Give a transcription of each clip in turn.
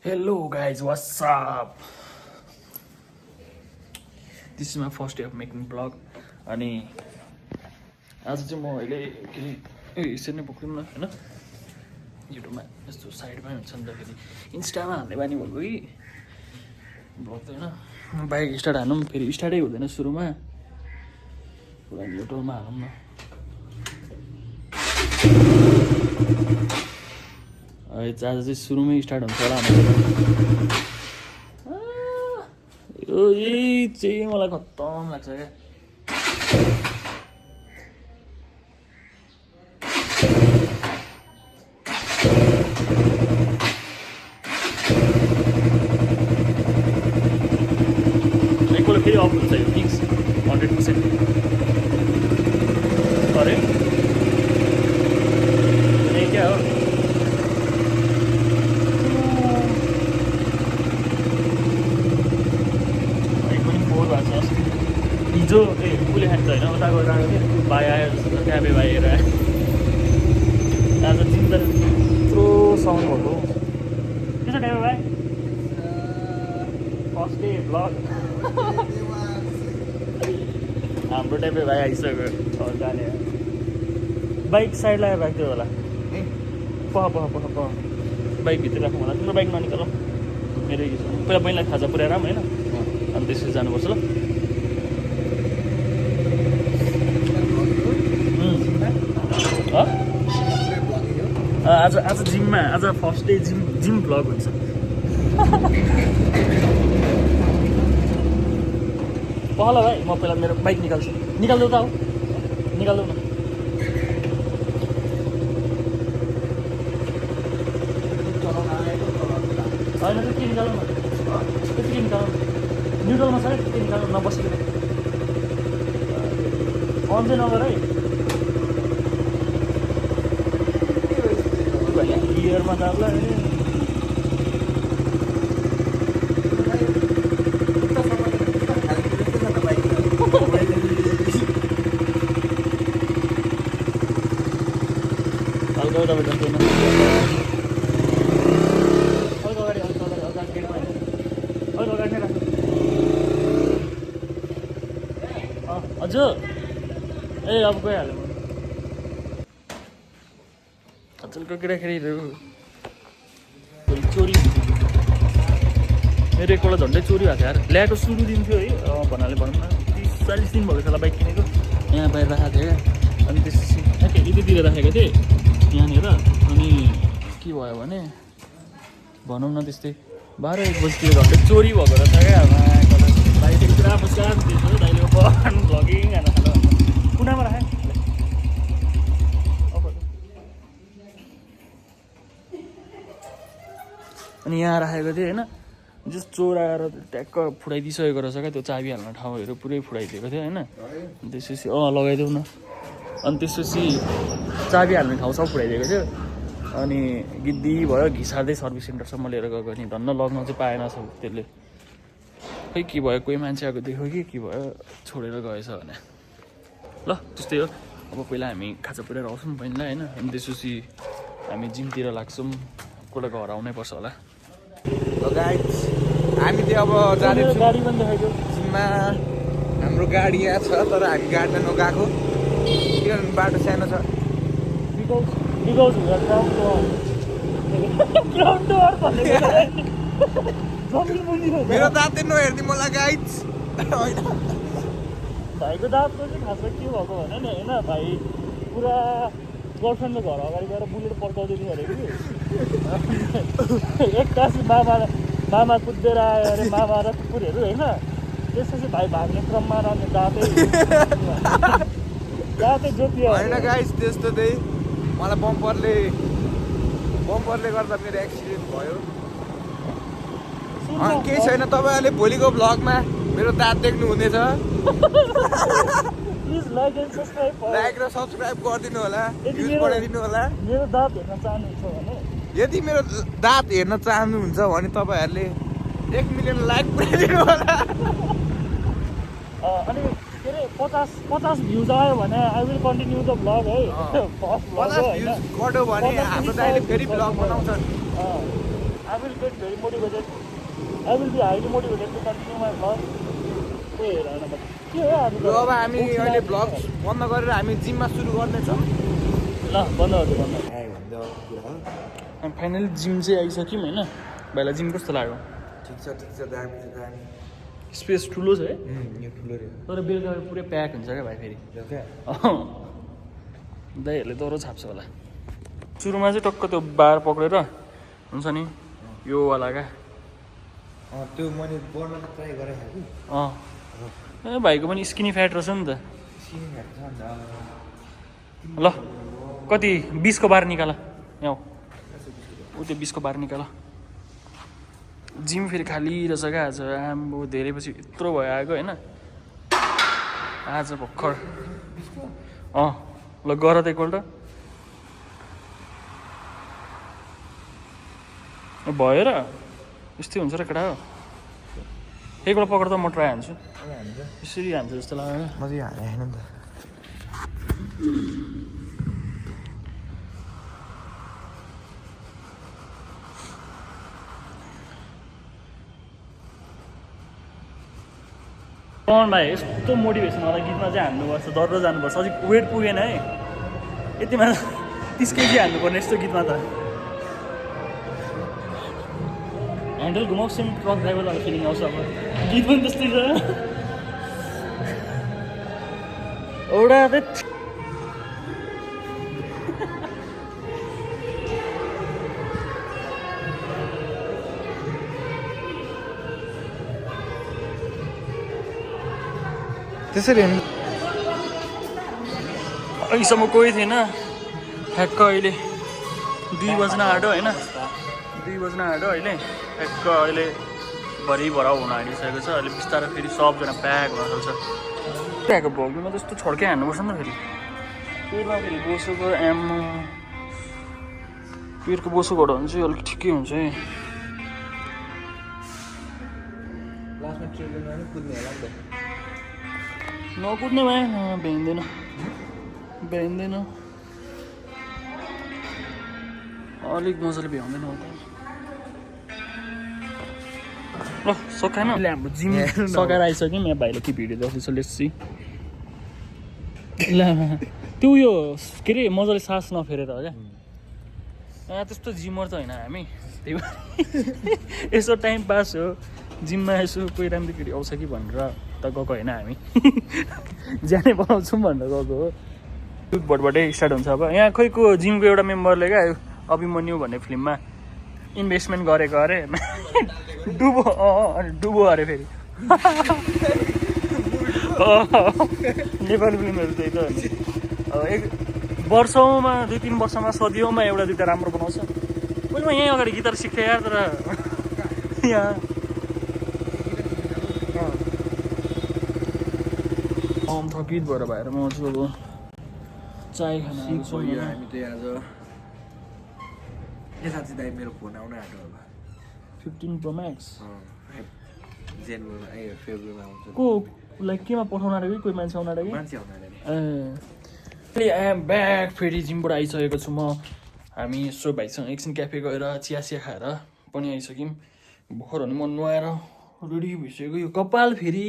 Hello guys, what's up? This is my first day of making vlog. अनि आज चाहिँ म अहिले यसरी नै बोक्दिउँ न हैन युट्युबमा यस्तो साइडमै हुन्छ नि त फेरि इन्स्टामा हाल्ने बानी भएको कि भ्लग त हैन बाइक स्टार्ट हाल्नु फेरि स्टार्टै हुँदैन सुरुमा पुरा न्युट्रलमा हालौँ न आज चाहिँ सुरुमै स्टार्ट हुन्छ होला यो चाहिँ मलाई खत्तम लाग्छ क्या एकपल्ट फेरि अफ हुन्छ यो फिक्स 100% अरे क्या हो हिजो उसले खान्छ होइन उता गएर भाइ आयो जस्तो क्याबे भाइ हेर आज चिन्ता यत्रो साउन्ड भएको के छ क्याबे भाइ फर्स्ट डे भ्लग हाम्रो ट्याबे भाइ आइसक्यो जाने बाइक साइड लगाएर राख्थ्यो होला पह बाइक भित्र राखौँ होला तिम्रो बाइक ननिकाल मेरो पहिला बैनीलाई खाजा पुऱ्याएर होइन अनि त्यसपछि जानुपर्छ ल आज जिममा आज फर्स्ट डे जिम भ्लग हुन्छ पहल भाइ म पहिला मेरो बाइक निकाल्छु निकाल्दौ त निकाल्दौ न होइन त्यो के निकाल्नु न त्यति के निकाल्नु न्युट्रलमा छ के निकाल्नु नबसेको अन चाहिँ नगर है गियरमा दाब्ला हल्का तपाईँ जाँदैन हल्का अगाडि नै राख्नु हजुर ए अब गइहाल्यो अचलको केटाकेटीहरू चोरी मेरो एकपल्ट झन्डै चोरी भएको थियो यार ल्याएको सुरु दिन थियो है भन्नाले भनौँ न 30-40 दिन भएको छ बाइक किनेको यहाँ बाहिर राखेको थियो क्या अनि त्यसपछि यतितिर राखेको थिएँ यहाँनिर अनि के भयो भने भनौँ न त्यस्तै 12-1 बजीतिर झन्डै चोरी भएको रहेछ क्या बाइक पुरा बस्कार दिएको दाइले बगान भ्लगिङ हाल्न थाल्यो कुनामा राखेँ अनि यहाँ राखेको थिएँ होइन जस चोर आएर ट्याक्क फुटाइदिइसकेको रहेछ क्या त्यो चाबी हाल्ने ठाउँहरू पुरै फुटाइदिएको थियो होइन त्यसपछि लगाइदेऊ न अनि त्यसपछि चाबी हाल्ने ठाउँ सब फुटाइदिएको थियो अनि गिद्दी भयो घिसार्दै सर्भिस सेन्टरसम्म लिएर गएको नि धन्न लग्न चाहिँ पाएन सब त्यसले खै के भयो कोही मान्छे आएको देख्यो कि के भयो छोडेर गएछ भने ल त्यस्तै हो अब पहिला हामी खाजा पुऱ्याएर आउँछौँ बहिनीलाई होइन अनि त्यसपछि हामी जिमतिर लाग्छौँ कोही घर आउनै पर्छ होला गाइस हामी चाहिँ अब जानेछौँ गाडी पनि देखाइदियो जिममा हाम्रो गाडी यहाँ छ तर हामी गाडीमा नगएको किनभने बाटो सानो छ मेरो दाँतै नहेर्ने मलाई गाइस भाइको दाँतको चाहिँ खासमा के भएको भने नि होइन भाइ पुरा गर्लफ्रेन्डले घर अगाडि गएर बुलेट पड्काउँदै थियो अरे कि एक्कासी मामा कुदेर आयो अरे मामा र कुकुरहरू होइन त्यसपछि भाइ भाग्ने क्रममा रहने दाँतै जोतियो होइन गाइस त्यस्तो चाहिँ मलाई बम्परले गर्दा मेरो एक्सिडेन्ट भयो केही छैन तपाईँहरूले भोलिको भ्लगमा मेरो दाँत देख्नु हुनेछ लाइक र सब्सक्राइब गरिदिनु होला भ्युज बढाइदिनु होला मेरो दाँत हेर्न चाहनुहुन्छ भने यदि मेरो दाँत हेर्न चाहनुहुन्छ भने तपाईँहरूले 1 मिलियन लाइक पुऱ्याइदिनु होला अनि के अरे 50 भ्युज आयो भने I will continue the vlog है फर्स्ट भ्लग 50 भ्युज गड्यो भने हाम्रो दाइले फेरि भ्लग बनाउँछन् I will get very motivated. I will be highly motivated to continue my vlog. के हो हामी अब हामी अहिले भ्लग बन्द गरेर हामी जिममा सुरु गर्नेछौँ ल बन्द गर्दै बन्द आयो भने त कुरा हो हामी फाइनली जिम चाहिँ आइसक्यौँ होइन भाइलाई जिम कस्तो लाग्यो ठिक छ दामी छ दामी स्पेस ठुलो छ है यो ठुलो रे तर बेलुका पुरै प्याक हुन्छ क्या भाइ फेरि दाइहरूले दह्रो छाप्छ होला सुरुमा चाहिँ टक्क त्यो बार पक्रेर हुन्छ नि योवाला क्या त्यो मैले बढ्न ट्राई गरेको थिएँ कि ए भाइको पनि स्किनी फ्याट रहेछ नि त ल कति 20 को बार निकाल यहाँ ऊ त्यो 20 को बार निकाल जिम फेरि खाली रहेछ क्या आज आम्बो धेरै पछि यत्रो भयो आएको होइन आज भर्खर ल गर त एकपल्ट भयो र यस्तै हुन्छ र केटा हो एकपल्ट पक्र त म ट्राई हान्छु यसरी हान्छ जस्तो लाग्यो म चाहिँ हाने होइन नि त भाइ यस्तो मोटिभेसनवाला गीतमा चाहिँ हान्नुपर्छ डर जानुपर्छ अझै वेट पुगेन है यतिमा 30 केजी हान्नुपर्ने यस्तो गीतमा त ह्यान्डल घुमाउँछौँ ट्रक ड्राइभरवाला फिलिङ आउँछ अब गीत पनि त्यस्तै छ एउटा त्यसरी अहिलेसम्म कोही थिएन ठ्याक्क अहिले 2 बज्न आँट्यो होइन 2 बज्न आँट्यो अहिले ठ्याक्क अहिले भरिभरा हुन आँटिसकेको छ अहिले बिस्तारै फेरि सबजना प्याक हुन थाल्छ प्याएको भोग्नुमा त्यस्तो छड्कै हान्नुपर्छ नि त फेरि पेटमा फेरि बोसोको एमो पेटको बोसोबाट भने चाहिँ अलिक ठिकै हुन्छ है लास्टमा ट्रेलरमा पनि कुद्ने होला नि त नकुद्ने भए भ्याइँदैन अलिक मजाले भ्याउँदैन ल सकाएन अहिले हाम्रो जिम सकाएर आइसक्यौँ यहाँ भाइले के भिडियो देखाउँदैछ लेट्सी ल त्यो उयो के अरे मजाले सास नफेरेर हो क्या त्यस्तो जिमर त होइन हामी त्यही भएर यसो टाइम पास हो जिममा यसो कोही राम्रो केटी आउँछ कि भनेर त गएको होइन हामी ज्यानै बनाउँछौँ भनेर गएको हो भोटबाटै स्टार्ट हुन्छ अब यहाँ खोइको जिमको एउटा मेम्बरले क्या अभिमन्यु भन्ने फिल्ममा इन्भेस्टमेन्ट गरेको अरे डुबो अरे फेरि नेपाली फिल्महरू त्यही त अब एक वर्षौँमा 2-3 वर्षमा सदियौँमा एउटा दुइटा राम्रो बनाउँछ मैले म यहीँ अगाडि गिटार सिक्थेँ यार तर यहाँ थकित भएर म चाहिँ अब चाय खान हामी त आज साँच्ची दाइ मेरो फोन आउन आँट्यो होला 15 Pro Max जनवरीमा फेब्रुअरीमा आउँछ को लाइक केमा पठाउन आँटेको कि कोही मान्छे आउन आँटेको मान्छे आउन आँट्यो ए आई एम ब्याक फेरि जिमबाट आइसकेको छु म हामी यसो भाइसँग एकछिन क्याफे गएर चिया खाएर पनि आइसक्यौँ भर्खर हुने मन नुहाएर रेडी भइसक्यो यो कपाल फेरि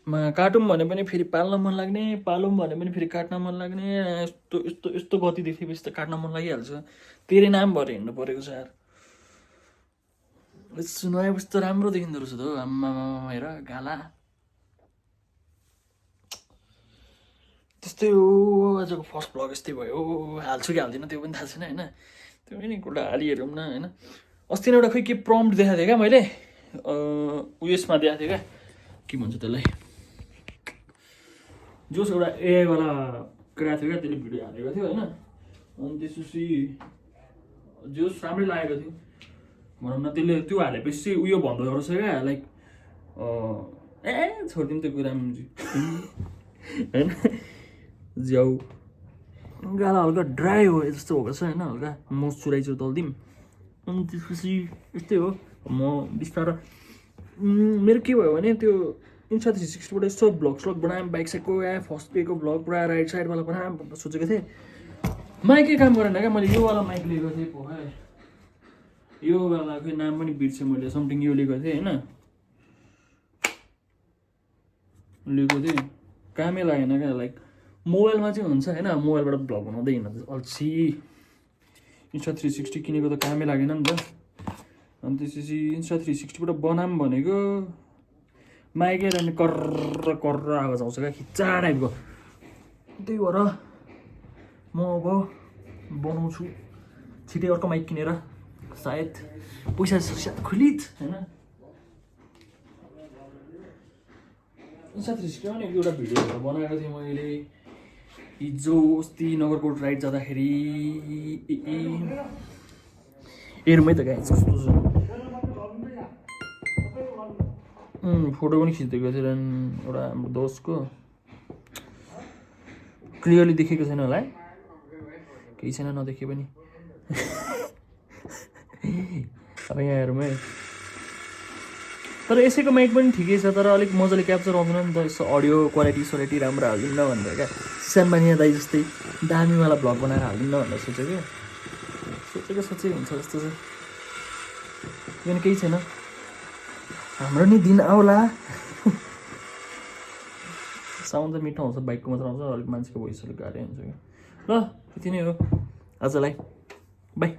काटौँ भने पनि फेरि पाल्न मन लाग्ने पालौँ भने पनि फेरि काट्न मन लाग्ने यस्तो यस्तो यस्तो गति देखेपछि त काट्न मन लागिहाल्छ तेरै नाम भएर हिँड्नु परेको छ यार नुहाएपछि त राम्रो देखिँदो रहेछ त हो आम्मा हेर गाला त्यस्तै हो आजको फर्स्ट भ्लग यस्तै भयो हाल्छु कि हाल्दिनँ त्यो पनि थाहा छैन होइन त्यो पनि एकपल्ट हालिहेरौँ न होइन अस्ति नै एउटा खोइ के प्रम्प्ट देखाएको थिएँ क्या मैले उयसमा देखाएको थिएँ क्या के भन्छ त्यसलाई जोस् एउटा एआईवाला गराएको थियो क्या त्यसले भिडियो हालेको थियो होइन अनि त्यसपछि जोस् राम्रै लागेको थियो भनौँ न त्यसले त्यो हालेपछि चाहिँ उयो भन्दो रहेछ क्या लाइक छोडिदिउँ त्यो कुरा होइन ज्याउ गाला हल्का ड्राई हो जस्तो भएको छ होइन हल्का मोइस्चराइजर दलिदिउँ अनि त्यसपछि यस्तै हो म बिस्तारो मेरो के भयो भने त्यो इन्स्टा 360बाट यस्तो भ्लग बनाएँ बाइक साइडको फर्स्ट डेको भ्लग पुरा राइट साइडवाला बनाएँ भनेर सोचेको थिएँ माइकै काम गरेन क्या मैले योवाला माइक लिएको थिएँ यो वाला खोइ नाम पनि बिर्सेँ मैले समथिङ यो लिएको थिएँ होइन लिएको थिएँ कामै लागेन क्या लाइक मोबाइलमा चाहिँ हुन्छ होइन मोबाइलबाट भ्लग बनाउँदै हिँड्दा अल्छी इन्स्टा 360 किनेको त कामै लागेन नि त अनि त्यसपछि इन्स्टा 360बाट बनाऊँ भनेको माइकै अनि कर्र कर्र आवाज आउँछ क्या खिच्चा टाइपको त्यही भएर म अब बनाउँछु छिटै अर्को माइक किनेर सायद पैसा खुलित होइन इन्स्टा 360 पनि एउटा भिडियोहरू बनाएको थिएँ मैले हिजो अस्ति नगरकोट राइड जाँदाखेरि हेरौँ है त गाई कस्तो छ फोटो पनि खिचिदिएको थियो एउटा हाम्रो दोस्तको क्लियरली देखेको छैन होला है केही छैन नदेखे पनि अब यहाँ हेरौँ है तर यसैको माइक पनि ठिकै छ तर अलिक मजाले क्याप्चर आउँदैन नि त यसो अडियो क्वालिटी राम्रो हालिदिन्न भनेर क्या स्याम्बानिया दाई जस्तै दामीवाला भ्लग बनाएर हालिदिन्न भनेर सोचेको सोचै हुन्छ जस्तो छ किन केही छैन हाम्रो नि दिन आउला साउन्ड त मिठो आउँछ बाइकको मात्र आउँछ अलिक मान्छेको भोइस अलिक गाह्रै हुन्छ क्या ल यति नै हो आजलाई बाई